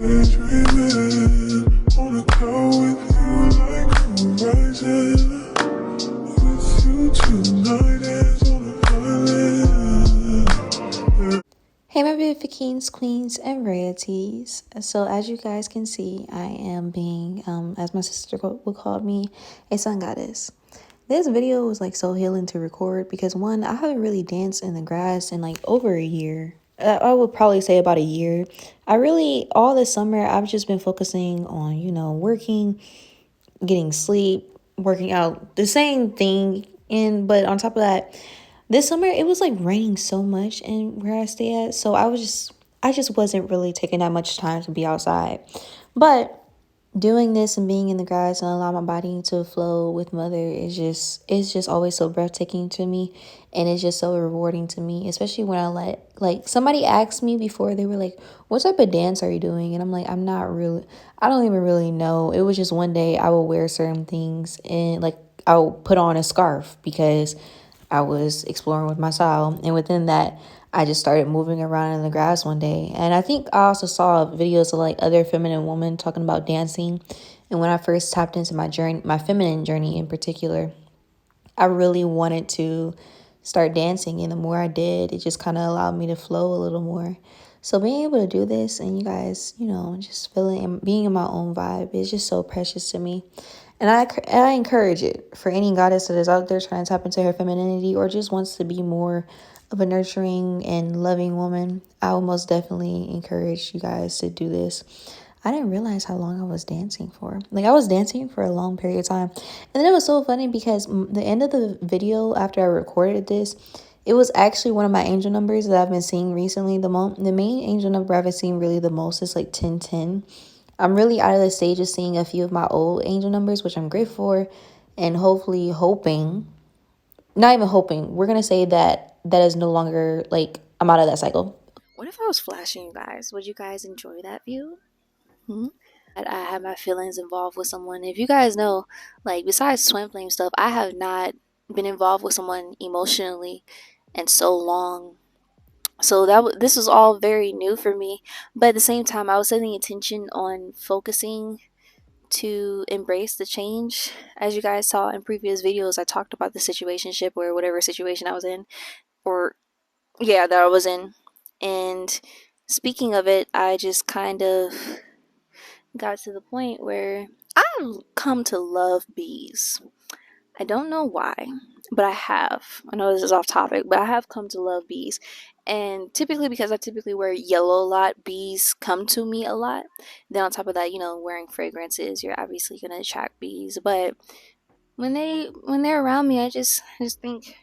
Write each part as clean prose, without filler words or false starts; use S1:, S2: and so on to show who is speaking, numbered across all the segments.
S1: Dreaming on a cloud with you like horizon. With you tonight is on a island.
S2: Hey my beautiful kings, queens, and rarities. So as you guys can see, I am being, as my sister would call me, a sun goddess. This video was like so healing to record because one, I haven't really danced in the grass in like over a year. I would probably say about a year. All this summer, I've just been focusing on, working, getting sleep, working out, the same thing. But on top of that, this summer it was like raining so much and where I stay at. So I just wasn't really taking that much time to be outside. But doing this and being in the grass and allow my body to flow with mother is just always so breathtaking to me, and it's just so rewarding to me, especially when I like somebody asked me before. They were like, what type of dance are you doing? And I'm like, I don't even really know. It was just one day I will wear certain things and like I'll put on a scarf because I was exploring with my style, and within that I just started moving around in the grass one day. And I think I also saw videos of like other feminine women talking about dancing. And when I first tapped into my journey, my feminine journey in particular, I really wanted to start dancing. And the more I did, it just kind of allowed me to flow a little more. So being able to do this and you guys, just feeling and being in my own vibe is just so precious to me. And I encourage it for any goddess that is out there trying to tap into her femininity or just wants to be more of a nurturing and loving woman. I will most definitely encourage you guys to do this. I didn't realize how long I was dancing for. Like, I was dancing for a long period of time. And then it was so funny because the end of the video after I recorded this, it was actually one of my angel numbers that I've been seeing recently. The main angel number I've been seeing really the most is like 1010. I'm really out of the stage of seeing a few of my old angel numbers, which I'm grateful for, and hopefully hoping, not even hoping, we're going to say that is no longer, like, I'm out of that cycle.
S3: What if I was flashing you guys? Would you guys enjoy that view? I have my feelings involved with someone. If you guys know, like, besides twin flame stuff, I have not been involved with someone emotionally in so long. So this was all very new for me. But at the same time, I was setting attention on focusing to embrace the change. As you guys saw in previous videos, I talked about the situationship or whatever situation I was in, or yeah, that I was in. And speaking of it, I just kind of got to the point where I've come to love bees. I don't know why, but I have. I know this is off topic, but I have come to love bees. And typically, because I typically wear yellow a lot, bees come to me a lot. Then, on top of that, wearing fragrances, you're obviously going to attract bees. But when they're around me, I just think,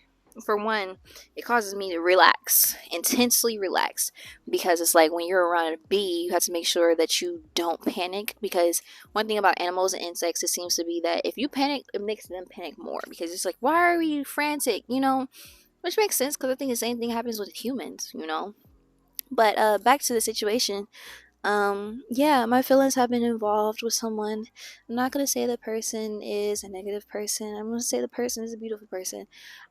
S3: for one, it causes me to relax, intensely relax, because it's like when you're around a bee, you have to make sure that you don't panic, because one thing about animals and insects, it seems to be that if you panic, it makes them panic more, because it's like, why are we frantic, which makes sense, because I think the same thing happens with humans. But back to the situation. Yeah, my feelings have been involved with someone. I'm not gonna say the person is a negative person. I'm gonna say the person is a beautiful person.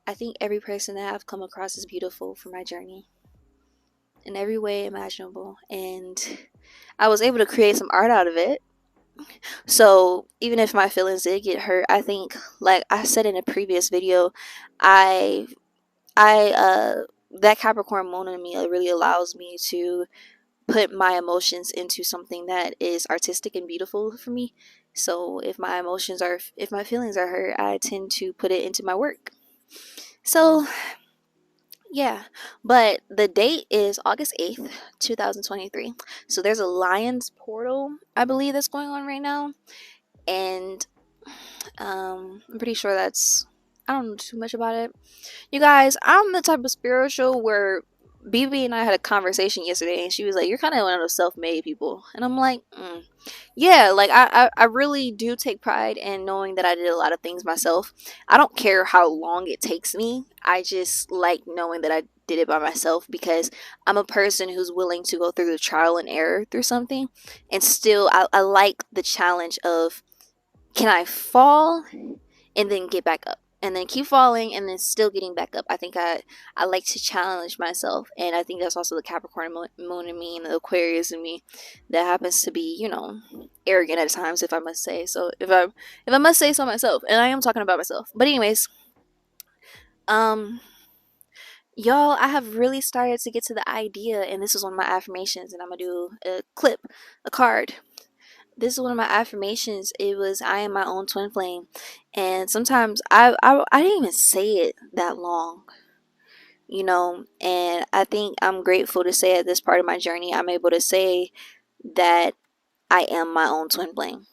S3: I think every person that I've come across is beautiful for my journey in every way imaginable, and I was able to create some art out of it. So even if my feelings did get hurt, I think, like I said in a previous video, I I that Capricorn moon in me really allows me to put my emotions into something that is artistic and beautiful for me. So if my feelings are hurt, I tend to put it into my work. So yeah, but the date is August 8th, 2023. So there's a Lions portal, I believe, that's going on right now. And I'm pretty sure I don't know too much about it. You guys, I'm the type of spiritual where BB and I had a conversation yesterday, and she was like, "You're kind of one of those self-made people," and I'm like, "Yeah." Like I really do take pride in knowing that I did a lot of things myself. I don't care how long it takes me. I just like knowing that I did it by myself, because I'm a person who's willing to go through the trial and error through something, and still I like the challenge of, can I fall and then get back up? and then keep falling and then still getting back up. I think I like to challenge myself, and I think that's also the Capricorn moon in me and the Aquarius in me that happens to be, arrogant at times, if I must say so. If I must say so myself, and I am talking about myself. But anyways, um y'all, I have really started to get to the idea, and this is one of my affirmations, and I'm gonna do a card. This is one of my affirmations. It was, I am my own twin flame. And sometimes I didn't even say it that long, and I think I'm grateful to say at this part of my journey, I'm able to say that I am my own twin flame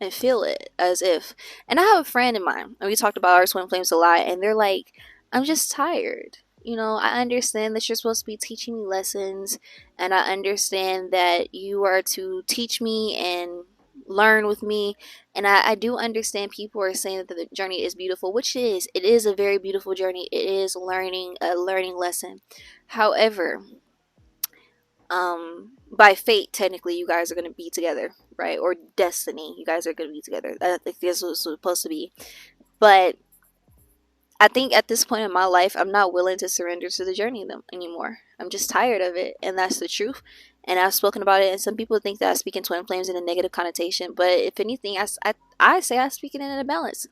S3: and feel it as if. And I have a friend of mine, and we talked about our twin flames a lot, and they're like, I'm just tired. I understand that you're supposed to be teaching me lessons, and I understand that you are to teach me and learn with me. And I do understand people are saying that the journey is beautiful, which it is. It is a very beautiful journey. It is a learning lesson. However, by fate, technically, you guys are going to be together, right? Or destiny, you guys are going to be together. I think this was supposed to be. But I think at this point in my life, I'm not willing to surrender to the journey anymore. I'm just tired of it, and that's the truth. And I've spoken about it, and some people think that I speak in twin flames in a negative connotation. But if anything, I say I speak it in a balance.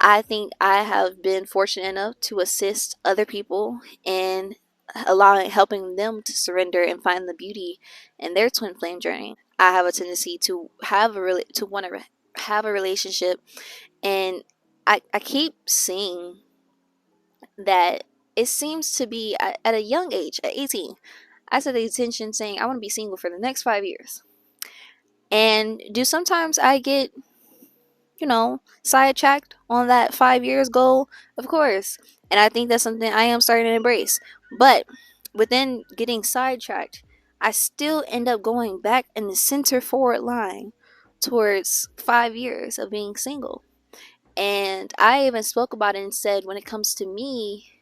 S3: I think I have been fortunate enough to assist other people in helping them to surrender and find the beauty in their twin flame journey. I have a tendency to want to have a relationship, and I keep seeing that it seems to be at a young age, at 18. I set the intention saying I want to be single for the next 5 years. And do sometimes I get sidetracked on that 5 years goal? Of course. And I think that's something I am starting to embrace. But within getting sidetracked, I still end up going back in the center forward line towards 5 years of being single. And I even spoke about it and said, when it comes to me,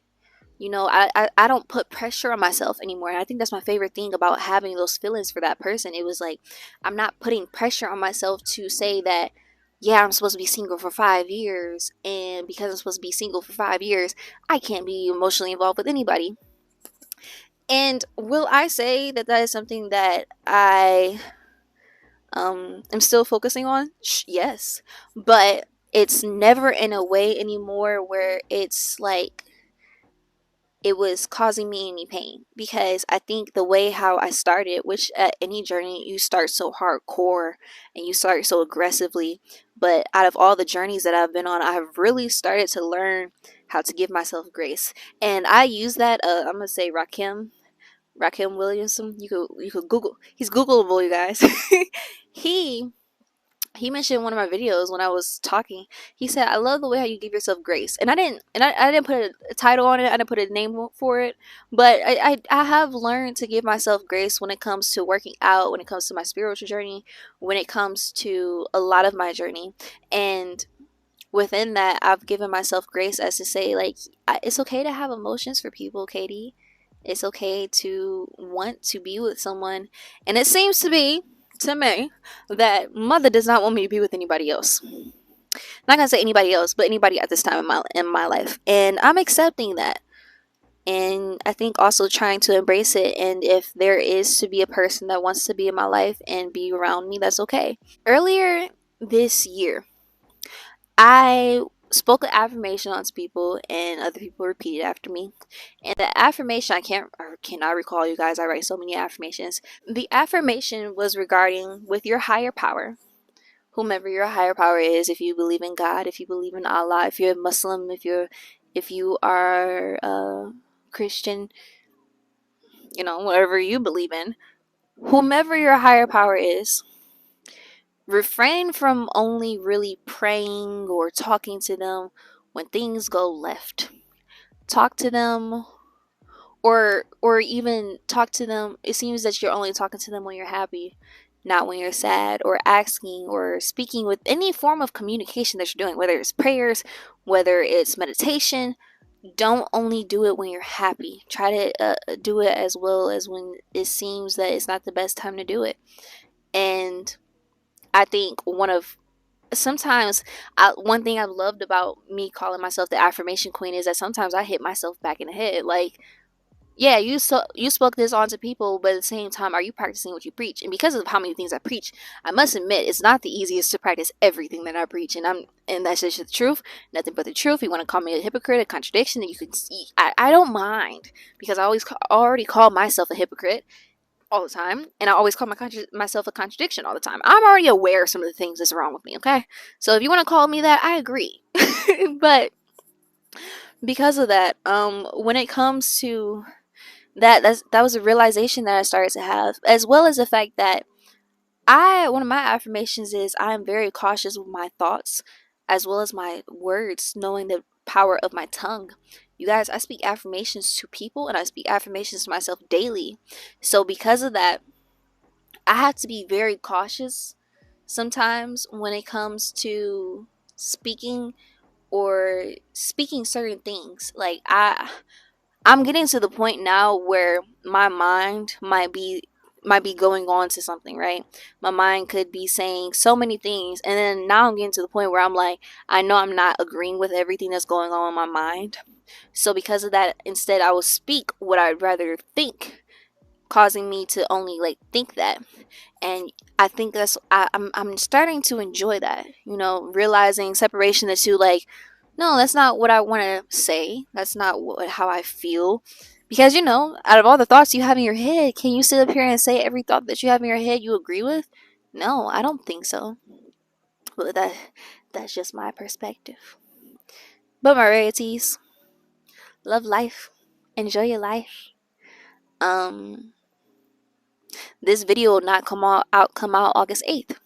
S3: I don't put pressure on myself anymore. And I think that's my favorite thing about having those feelings for that person. It was like, I'm not putting pressure on myself to say that, yeah, I'm supposed to be single for 5 years. And because I'm supposed to be single for 5 years, I can't be emotionally involved with anybody. And will I say that that is something that I am still focusing on? Yes. But it's never in a way anymore where it's like, it was causing me any pain, because I think the way how I started, which at any journey you start so hardcore and you start so aggressively, but out of all the journeys that I've been on, I have really started to learn how to give myself grace. And I use that, I'm gonna say Rakim Williamson. You could Google, he's Googleable, you guys. he he mentioned in one of my videos when I was talking. He said, "I love the way how you give yourself grace." And I didn't put a title on it. I didn't put a name for it. But I have learned to give myself grace when it comes to working out, when it comes to my spiritual journey, when it comes to a lot of my journey. And within that, I've given myself grace as to say, like, it's okay to have emotions for people, Katie. It's okay to want to be with someone. And it seems to be, to me, that mother does not want me to be with anybody else. Not gonna say anybody else, but anybody at this time in my life. And I'm accepting that. And I think also trying to embrace it. And if there is to be a person that wants to be in my life and be around me, that's okay. Earlier this year, I spoke an affirmation onto people, and other people repeated after me. And the affirmation, cannot recall, you guys. I write so many affirmations. The affirmation was regarding with your higher power, whomever your higher power is. If you believe in God, if you believe in Allah, if you're a Muslim, if you are Christian, whatever you believe in, whomever your higher power is, refrain from only really praying or talking to them when things go left. Talk to them, or even talk to them. It seems that you're only talking to them when you're happy, not when you're sad, or asking or speaking with any form of communication that you're doing, whether it's prayers, whether it's meditation. Don't only do it when you're happy. Try to do it as well as when it seems that it's not the best time to do it. And I think one of sometimes one thing I've loved about me calling myself the affirmation queen is that sometimes I hit myself back in the head. Like, yeah, you spoke this on to people, but at the same time, are you practicing what you preach? And because of how many things I preach, I must admit it's not the easiest to practice everything that I preach, and that's just the truth, nothing but the truth. You want to call me a hypocrite, a contradiction, and you can see I don't mind, because I already call myself a hypocrite all the time, and I always call myself a contradiction all the time. I'm already aware of some of the things that's wrong with me. Okay, so if you want to call me that, I agree, but because of that, when it comes to that was a realization that I started to have, as well as the fact that one of my affirmations is I am very cautious with my thoughts as well as my words, knowing the power of my tongue. You guys, I speak affirmations to people and I speak affirmations to myself daily. So because of that, I have to be very cautious sometimes when it comes to speaking or speaking certain things. Like I'm getting to the point now where my mind might be going on to something, right? My mind could be saying so many things, and then now I'm getting to the point where I'm like, I know I'm not agreeing with everything that's going on in my mind. So because of that, instead I will speak what I'd rather think, causing me to only like think that. And I think I'm starting to enjoy that, realizing separation the two. Like, no, that's not what I want to say. That's not how I feel. Because, out of all the thoughts you have in your head, can you sit up here and say every thought that you have in your head you agree with? No, I don't think so. But that's just my perspective. But my rarities, love life. Enjoy your life. Um this video will not come out August 8th.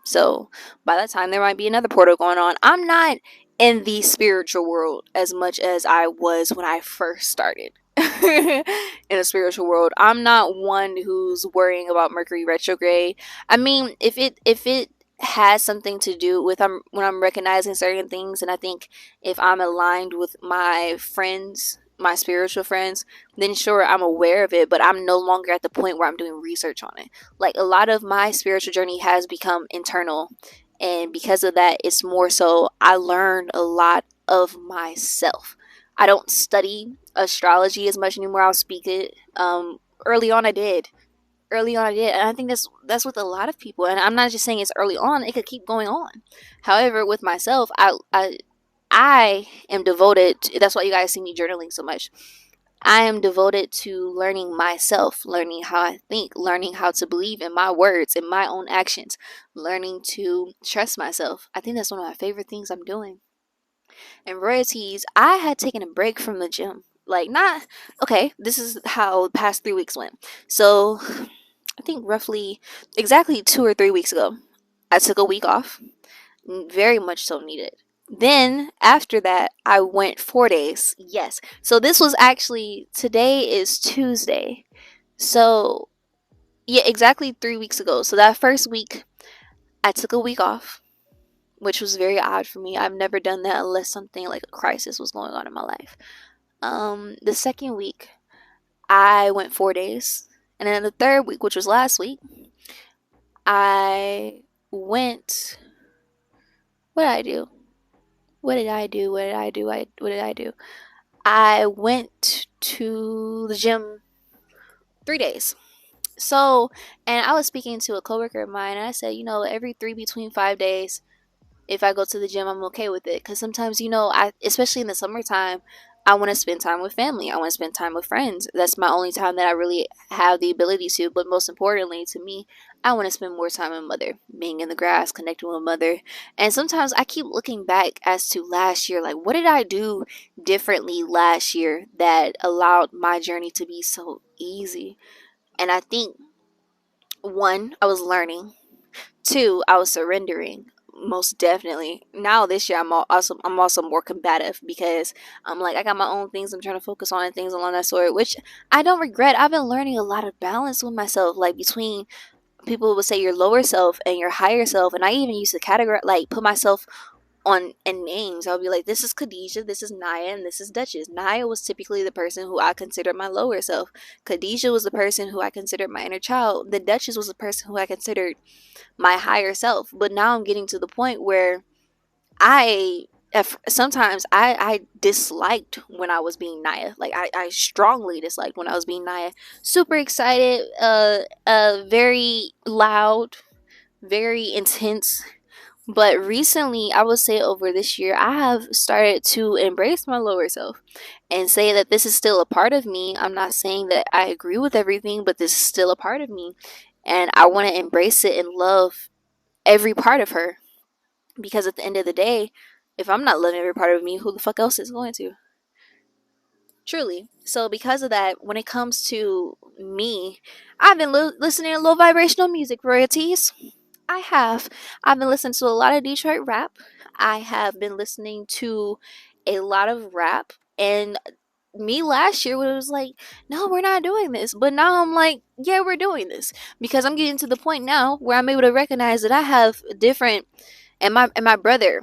S3: So by that time there might be another portal going on. I'm not in the spiritual world as much as I was when I first started. In the spiritual world, I'm not one who's worrying about Mercury retrograde. I mean, if it has something to do with when I'm recognizing certain things, and I think if I'm aligned with my friends, my spiritual friends, then sure, I'm aware of it, but I'm no longer at the point where I'm doing research on it. Like, a lot of my spiritual journey has become internal, and because of that, it's more so I learned a lot of myself. I don't study astrology as much anymore. I'll speak it. Early on I did. And I think that's with a lot of people. And I'm not just saying it's early on, it could keep going on. However, with myself, I am devoted that's why you guys see me journaling so much. I am devoted to learning myself, learning how I think, learning how to believe in my words, in my own actions, learning to trust myself. I think that's one of my favorite things I'm doing. And royalties, I had taken a break from the gym. Like, not okay, this is how the past 3 weeks went. So I think roughly exactly 2 or 3 weeks ago, I took a week off. Very much so needed. Then after that, I went 4 days. Yes. So this was actually, today is Tuesday. So yeah, exactly 3 weeks ago. So that first week, I took a week off, which was very odd for me. I've never done that unless something like a crisis was going on in my life. The second week, I went 4 days. And then the third week, which was last week, I went. What did I do? What did I do? What did I do? What did I do? I went to the gym 3 days. So, and I was speaking to a coworker of mine, and I said, every between 5 days, if I go to the gym, I'm okay with it. Because sometimes, especially in the summertime, I want to spend time with family. I want to spend time with friends. That's my only time that I really have the ability to. But most importantly to me, I want to spend more time with mother, being in the grass, connecting with mother. And sometimes I keep looking back as to last year. Like, what did I do differently last year that allowed my journey to be so easy? And I think, one, I was learning. Two, I was surrendering. Most definitely. Now this year, I'm also more combative, because I'm like, I got my own things I'm trying to focus on and things along that sort, which I don't regret. I've been learning a lot of balance with myself, like between people would say your lower self and your higher self, and I even used to categorize, like put myself on in names. I'll be like, this is Khadijah, this is Naya, and this is Duchess. Naya was typically the person who I considered my lower self. Khadijah was the person who I considered my inner child. The Duchess was the person who I considered my higher self. But now I'm getting to the point where I sometimes I disliked when I was being Naya. Like I strongly disliked when I was being Naya. Super excited, very loud, very intense. But recently, I would say over this year, I have started to embrace my lower self and say that this is still a part of me. I'm not saying that I agree with everything, but this is still a part of me. And I want to embrace it and love every part of her. Because at the end of the day, if I'm not loving every part of me, who the fuck else is going to? Truly. So because of that, when it comes to me, I've been listening to low vibrational music royalties. I have. I've been listening to a lot of Detroit rap. I have been listening to a lot of rap. And me last year was like, no, we're not doing this. But now I'm like, yeah, we're doing this. Because I'm getting to the point now where I'm able to recognize that I have different, and my brother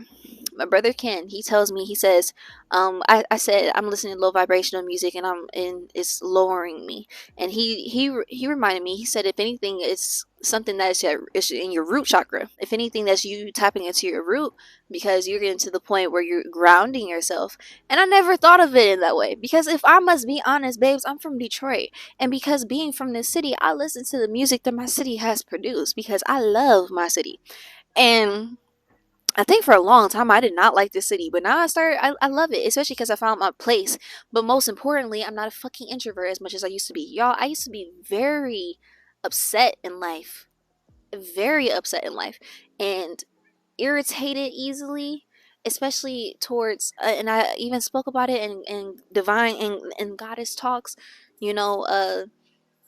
S3: Ken, he tells me, he says, I said I'm listening to low vibrational music and it's lowering me. And he reminded me, he said, if anything, it's something that is in your root chakra. If anything, that's you tapping into your root, because you're getting to the point where you're grounding yourself. And I never thought of it in that way, because if I must be honest, babes, I'm from Detroit. And because being from this city, I listen to the music that my city has produced because I love my city. And I think for a long time I did not like this city, but now I love it, especially because I found my place. But most importantly, I'm not a fucking introvert as much as I used to be. Y'all, I used to be very upset in life. Very upset in life. And irritated easily, especially towards, and I even spoke about it in divine and goddess talks, you know,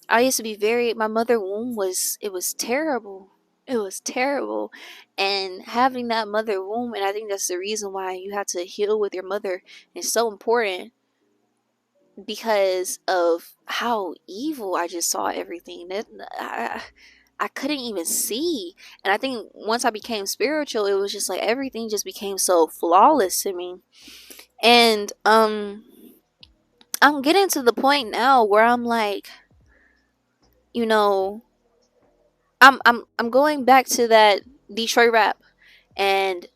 S3: I used to be very, my mother womb was, it was terrible. It was terrible. And having that mother womb, and I think that's the reason why you have to heal with your mother, is so important, because of how evil I just saw everything. I couldn't even see. And I think once I became spiritual, it was just like everything just became so flawless to me. And I'm getting to the point now where I'm like, you know, I'm going back to that Detroit rap, and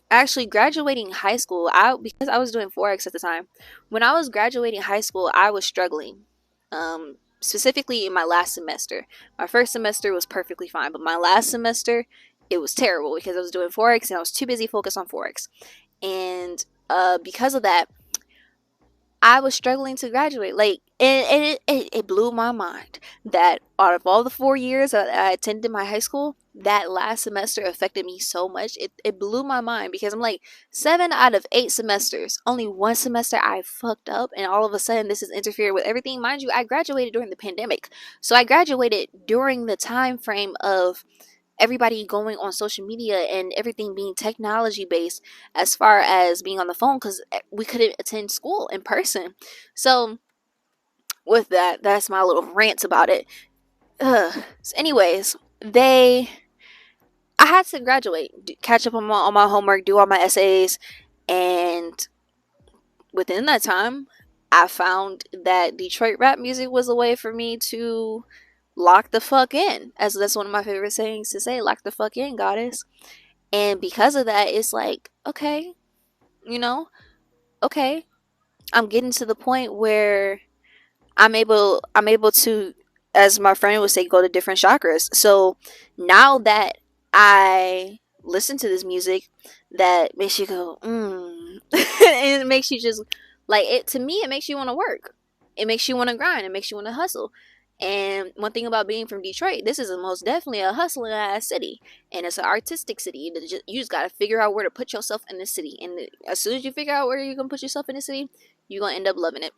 S3: actually graduating high school. Because I was doing forex at the time. When I was graduating high school, I was struggling. Specifically in my last semester. My first semester was perfectly fine, but my last semester, it was terrible because I was doing forex and I was too busy focused on forex. And because of that, I was struggling to graduate. Like, and it blew my mind that out of all the 4 years that I attended my high school, that last semester affected me so much. It blew my mind, because I'm like, 7 out of 8 semesters, only one semester I fucked up, and all of a sudden this has interfered with everything. Mind you, I graduated during the pandemic. So I graduated during the time frame of everybody going on social media and everything being technology based, as far as being on the phone, because we couldn't attend school in person. So with that, that's my little rant about it. So anyways, I had to graduate, catch up on my homework, do all my essays, and within that time I found that Detroit rap music was a way for me to lock the fuck in, as that's one of my favorite sayings to say, lock the fuck in, goddess. And because of that, it's like, okay, you know, okay, I'm getting to the point where I'm able to, as my friend would say, go to different chakras. So now that I listen to this music that makes you go, and it makes you just like it, to me, it makes you want to work. It makes you want to grind. It makes you want to hustle. And one thing about being from Detroit, this is most definitely a hustling ass city, and it's an artistic city. You just gotta figure out where to put yourself in the city, and as soon as you figure out where you're gonna put yourself in the city, you're gonna end up loving it.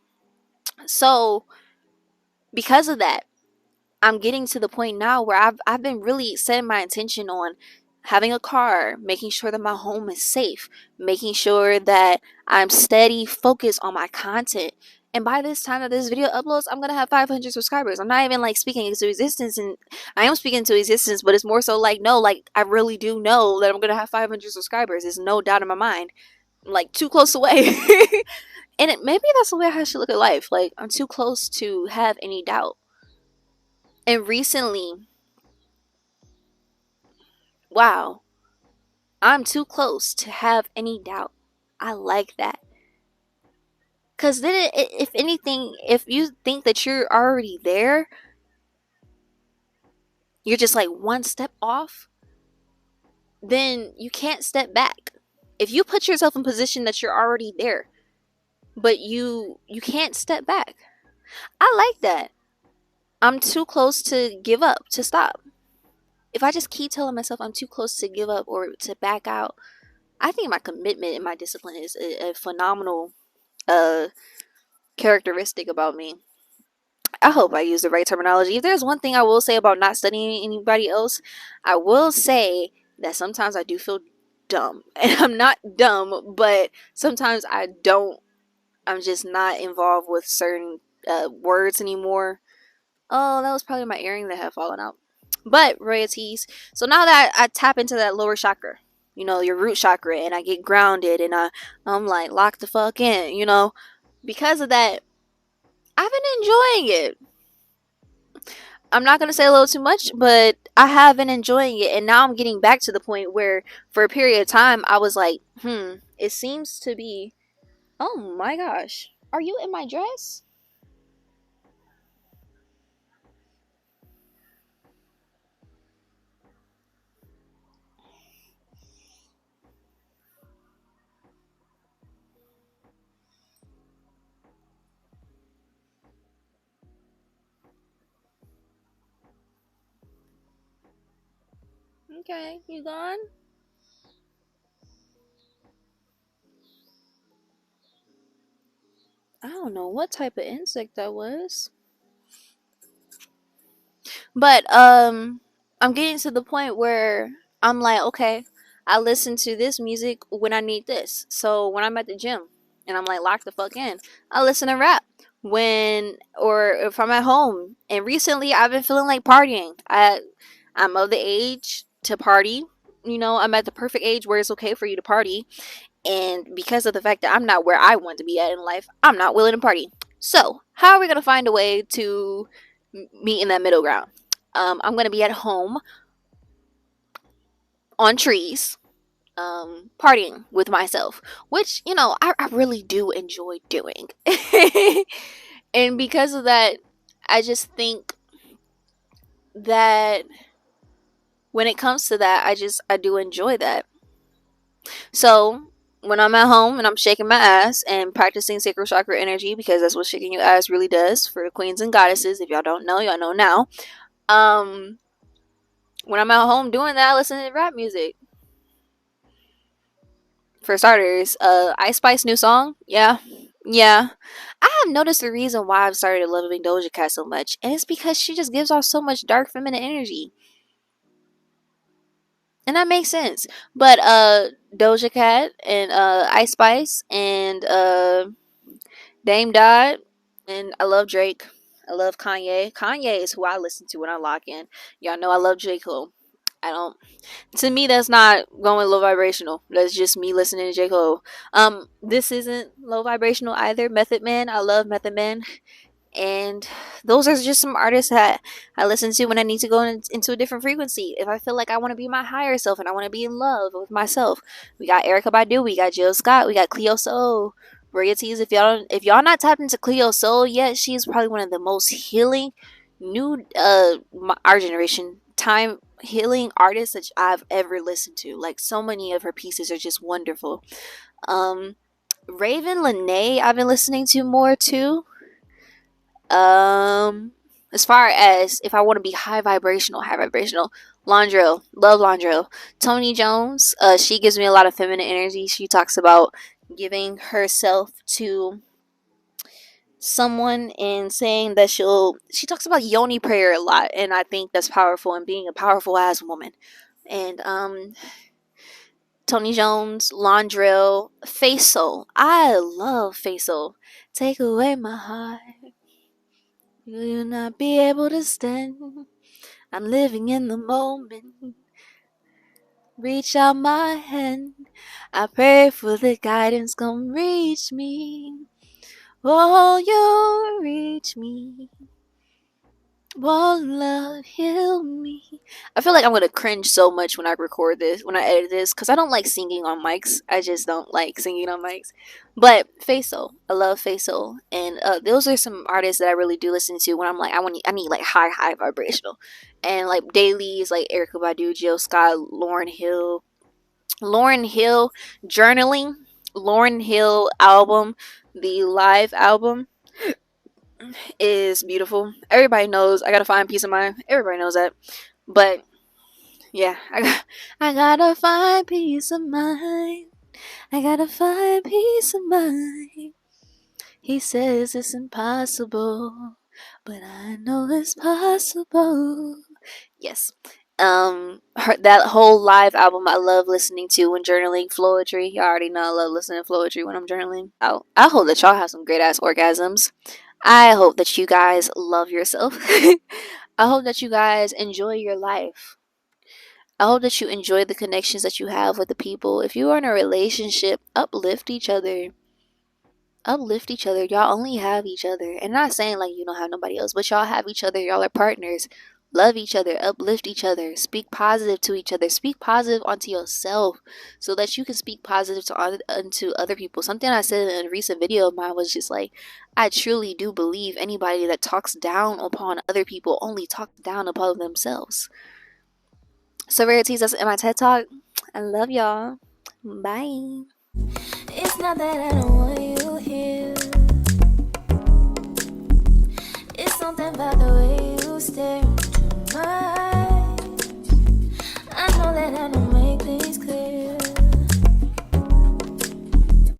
S3: So because of that, I'm getting to the point now where I've been really setting my intention on having a car, making sure that my home is safe, making sure that I'm steady focused on my content. And by this time that this video uploads, I'm gonna have 500 subscribers. I'm not even like speaking into existence, and I am speaking into existence, but it's more so like, no, like I really do know that I'm gonna have 500 subscribers. There's no doubt in my mind. I'm like too close away. And maybe that's the way I should look at life. Like, I'm too close to have any doubt. And recently, Wow, I'm too close to have any doubt. I like that. Because then, if anything, if you think that you're already there, you're just like one step off, then you can't step back. If you put yourself in position that you're already there, but you can't step back. I like that. I'm too close to give up, to stop. If I just keep telling myself I'm too close to give up or to back out, I think my commitment and my discipline is a phenomenal uh characteristic about me. I hope I use the right terminology. If there's one thing I will say about not studying anybody else, I will say that sometimes I do feel dumb. And I'm not dumb, but sometimes I don't, I'm just not involved with certain words anymore. Oh, that was probably my earring that had fallen out. But royalties. So now that I tap into that lower chakra, your root chakra, and I get grounded, and I'm like locked the fuck in, because of that, I've been enjoying it. I'm not gonna say a little too much, but I have been enjoying it, and now I'm getting back to the point where, for a period of time, I was like, it seems to be. Oh my gosh, are you in my dress? Okay, you gone? I don't know what type of insect that was. But I'm getting to the point where I'm like, okay, I listen to this music when I need this. So when I'm at the gym and I'm like locked the fuck in, I listen to rap. When or if I'm at home. And recently I've been feeling like partying. I'm of the age to party. I'm at the perfect age where it's okay for you to party. And because of the fact that I'm not where I want to be at in life, I'm not willing to party. So, how are we going to find a way to meet in that middle ground? I'm going to be at home on trees, partying with myself, which, I really do enjoy doing. And because of that, I just think that when it comes to that, I do enjoy that. So when I'm at home and I'm shaking my ass and practicing sacral chakra energy, because that's what shaking your ass really does for the queens and goddesses. If y'all don't know, y'all know now. Um, when I'm at home doing that, I listen to rap music. For starters, Ice Spice new song, yeah. I have noticed the reason why I've started loving Doja Cat so much, and it's because she just gives off so much dark feminine energy. And that makes sense. But Doja Cat and Ice Spice and Dame Dodd, and I love Drake. I love Kanye. Kanye is who I listen to when I lock in. Y'all know I love J. Cole. I don't. To me, that's not going low vibrational. That's just me listening to J. Cole. This isn't low vibrational either. Method Man. I love Method Man. And those are just some artists that I listen to when I need to go into a different frequency. If I feel like I want to be my higher self and I want to be in love with myself, we got Erica Badu, we got Jill Scott, we got Cleo Soul. Royalties. If y'all not tapped into Cleo Soul yet, she's probably one of the most healing new our generation time healing artists that I've ever listened to. Like, so many of her pieces are just wonderful. Raven Lene I've been listening to more too. As far as if I want to be high vibrational, Londrell, love Londrell. Tony Jones, she gives me a lot of feminine energy. She talks about giving herself to someone and saying that she talks about yoni prayer a lot, and I think that's powerful, and being a powerful ass woman. And Tony Jones, Londrell, Faisal. I love Faisal. Take away my heart. Will you not be able to stand? I'm living in the moment. Reach out my hand. I pray for the guidance. Come reach me. Oh, you reach me. Won't love heal me? I feel like I'm gonna cringe so much when I record this, when I edit this, because I don't like singing on mics. I just don't like singing on mics. But Faisal, I love Faisal, and those are some artists that I really do listen to when I'm like, I need like high vibrational, and like dailies like Erica Badu, Jill Scott, Lauren Hill, journaling, Lauren Hill album, the live album is beautiful. Everybody knows I gotta find peace of mind. Everybody knows that. But yeah, I gotta find peace of mind. I gotta find peace of mind. He says it's impossible, but I know it's possible. Yes. That whole live album I love listening to when journaling Floetry. You already know I love listening to Floetry when I'm journaling. I hope that y'all have some great ass orgasms. I hope that you guys love yourself. I hope that you guys enjoy your life. I hope that you enjoy the connections that you have with the people. If you are in a relationship, uplift each other. Uplift each other. Y'all only have each other. And not saying like you don't have nobody else, but y'all have each other. Y'all are partners. Love each other. Uplift each other. Speak positive to each other. Speak positive onto yourself so that you can speak positive onto other people. Something I said in a recent video of mine was just like, I truly do believe anybody that talks down upon other people only talks down upon themselves. So, Rarities, that's in my TED Talk. I love y'all. Bye.
S4: It's not that I don't want you here. It's something about the way